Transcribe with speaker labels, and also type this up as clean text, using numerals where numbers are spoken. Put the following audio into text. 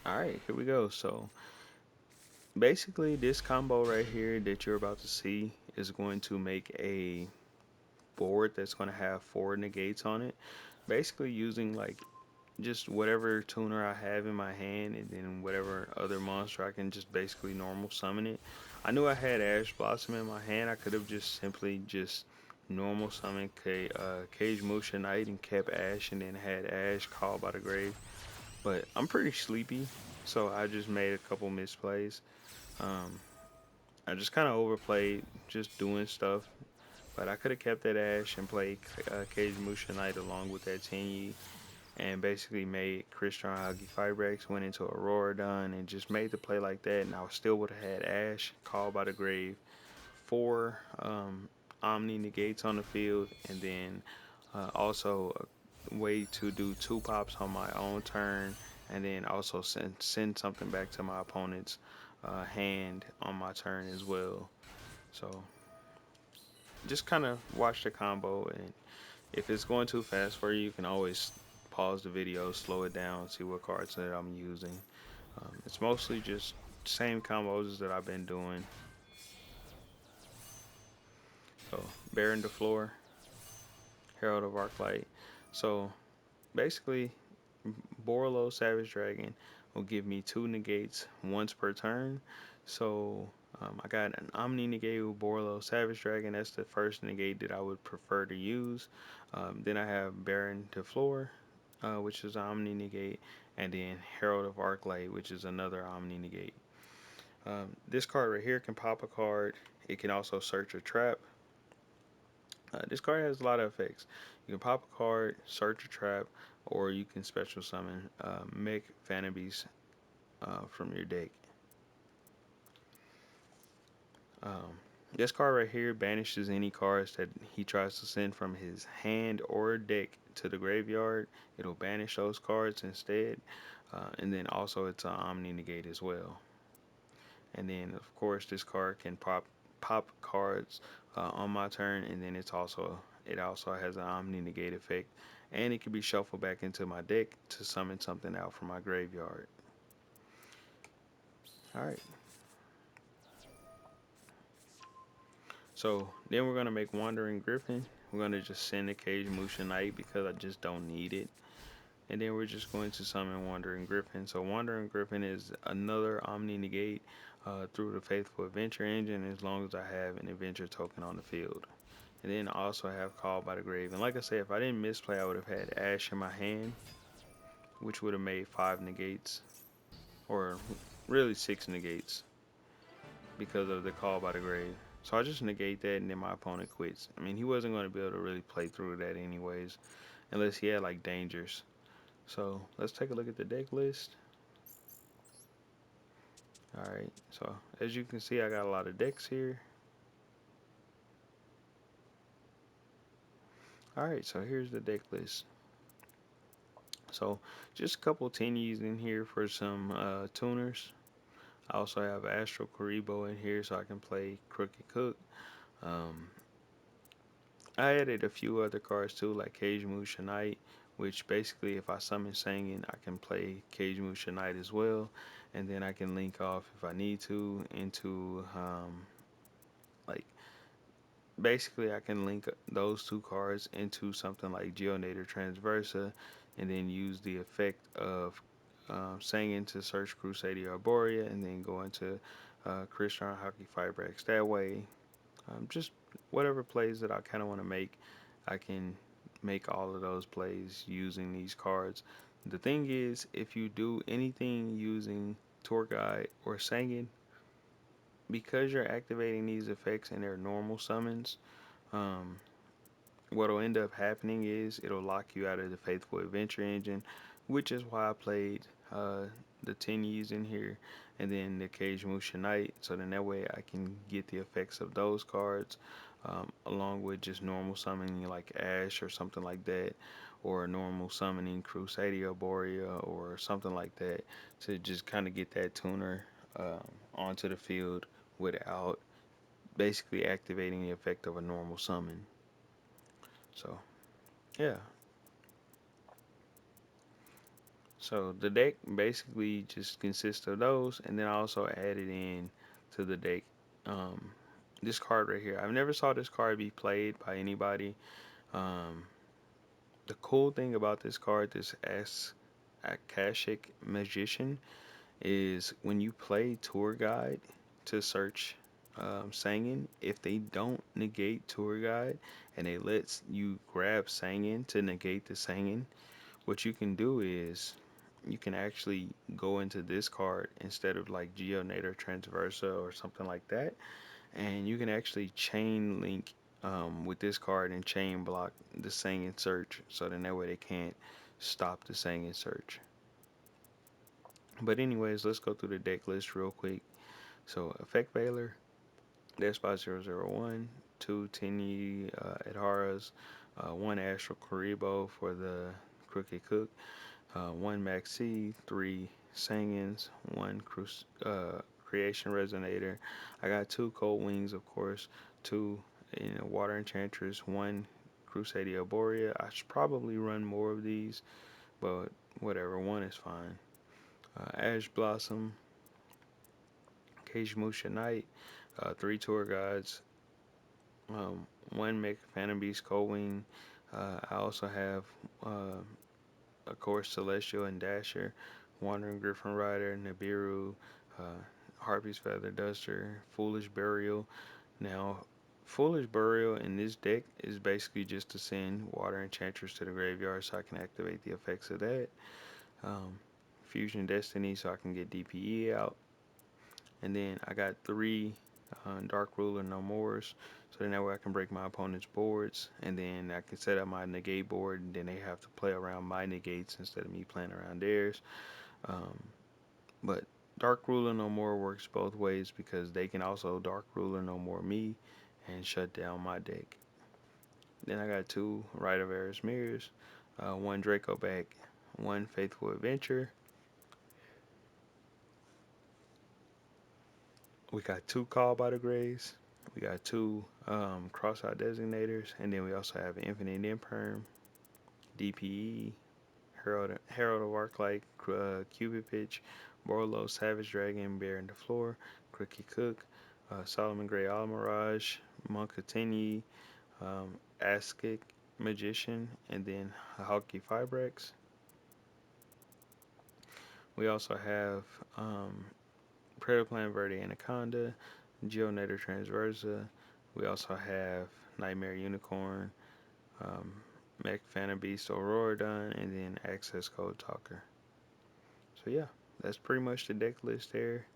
Speaker 1: All right, here we go. So basically, this combo right here that you're about to see is going to make a board that's going to have four negates on it. Basically, using like just whatever tuner I have in my hand, and then whatever other monster I can just basically normal summon it. I knew I had Ash Blossom in my hand. I could have just simply just normal summoned Cage Musha Knight and kept Ash, and then had Ash called by the grave. But I'm pretty sleepy, so I just made a couple misplays. Um, I just kind of overplayed, just doing stuff. But I could have kept that Ash and played Cage Musha Knight along with that Tenyi, and basically made Christian Huggy Firex, went into Aurora Dun, and just made the play like that. And I still would have had Ash called by the grave, four Omni negates on the field, and then also a way to do two pops on my own turn, and then also send something back to my opponent's hand on my turn as well. So just kind of watch the combo, and if it's going too fast for you, you can always pause the video, slow it down, see what cards that I'm using. It's mostly just same combos that I've been doing. So Baron the Floor, Herald of Arclight. So basically, Borlo Savage Dragon will give me two negates once per turn. So I got an Omni negate with Borlo Savage Dragon. That's the first negate that I would prefer to use. Then I have Baron to Floor, which is Omni negate, and then Herald of Arclight, which is another Omni negate. This card right here can pop a card. It can also search a trap. This card has a lot of effects. You can pop a card, search a trap, or you can special summon Mech Fanabees from your deck. Um, this card right here banishes any cards that he tries to send from his hand or deck to the graveyard. It'll banish those cards instead. And then also it's an Omni Negate as well. And then of course this card can pop cards on my turn, and then it also has an Omni Negate effect, and it can be shuffled back into my deck to summon something out from my graveyard. All right. So then we're gonna make Wandering Griffin. We're gonna just send the Cage Musha Knight because I just don't need it. And then we're just going to summon Wandering Griffin. So Wandering Griffin is another Omni Negate through the Faithful Adventure engine as long as I have an Adventure token on the field. And then I also have Call by the Grave. And like I said, if I didn't misplay, I would have had Ash in my hand, which would have made five negates, or really six negates because of the Call by the Grave. So I just negate that, and then my opponent quits. I mean, he wasn't going to be able to really play through that anyways, unless he had like dangers. So let's take a look at the deck list. Alright, so as you can see, I got a lot of decks here. Alright, so here's the deck list. So just a couple teenies in here for some tuners. I also have Astro Karibo in here so I can play Crooked Cook. Um, I added a few other cards too, like Cage Musha Knight, which basically if I summon Sangin, I can play Cage Musha Knight as well. And then I can link off if I need to into like basically I can link those two cards into something like Geonator Transversa, and then use the effect of Sangin to search Crusadia Arborea, and then go into Christian Hockey Firebracks that way. Just whatever plays that I kind of want to make, I can make all of those plays using these cards. The thing is, if you do anything using Tour Guide or Sangin, because you're activating these effects and they're normal summons, um, what'll end up happening is it'll lock you out of the Faithful Adventure engine, which is why I played the 10 years in here, and then the Cage Musha Knight, so then that way I can get the effects of those cards, along with just normal summoning like Ash or something like that, or normal summoning Crusadia Borea or something like that, to just kind of get that tuner onto the field without basically activating the effect of a normal summon. So yeah. So the deck basically just consists of those, and then I also added in to the deck um, this card right here. I've never saw this card be played by anybody. Um, the cool thing about this card, this Akashic Magician, is when you play Tour Guide to search Sangin, if they don't negate Tour Guide and they let you grab Sangin to negate the Sangin, what you can do is you can actually go into this card instead of like Geonator Transversa or something like that, and you can actually chain link with this card and chain block the Sangin search, so then that way they can't stop the Sangin search. But anyways, let's go through the deck list real quick. So Effect Veiler, that's by 001, two Tini Adharas, one Astral Karibo for the Crooked Cook, one Maxi, three Sangins, one Creation Resonator. I got two Cold Wings, of course, two Water Enchantress, one Crusadia Borea. I should probably run more of these, but whatever, one is fine. Ash Blossom, Cage Musha Knight, three Tour Guides, one Mech Phantom Beast Cold Wing. I also have uh, of course, Celestial and Dasher, Wandering Griffin Rider, Nibiru, uh, Harpy's Feather Duster, Foolish Burial. Now, Foolish Burial in this deck is basically just to send Water Enchantress to the graveyard so I can activate the effects of that. Um, Fusion Destiny so I can get DPE out. And then I got three Dark Ruler No Mores. So then that way I can break my opponent's boards. And then I can set up my negate board. And then they have to play around my negates instead of me playing around theirs. Um, but Dark Ruler No More works both ways because they can also Dark Ruler No More me and shut down my deck. Then I got two Rite of Eris Mirrors, one Draco back, one Faithful Adventure. We got two Call by the Graves. We got two Cross-Out Designators. And then we also have Infinite Imperm, DPE, Herald of Arclight, Cupid Pitch, Borlo, Savage Dragon, Bear in the Floor, Crooked Cook, Solomon Gray Almirage, Monkatini, Askic Magician, and then Hawky Fibrex. We also have Predator Plan Verde Anaconda, Geonator Transversa. We also have Nightmare Unicorn, um, Mech Phantom Beast Auroradon, and then Access Code Talker. So yeah, that's pretty much the deck list there.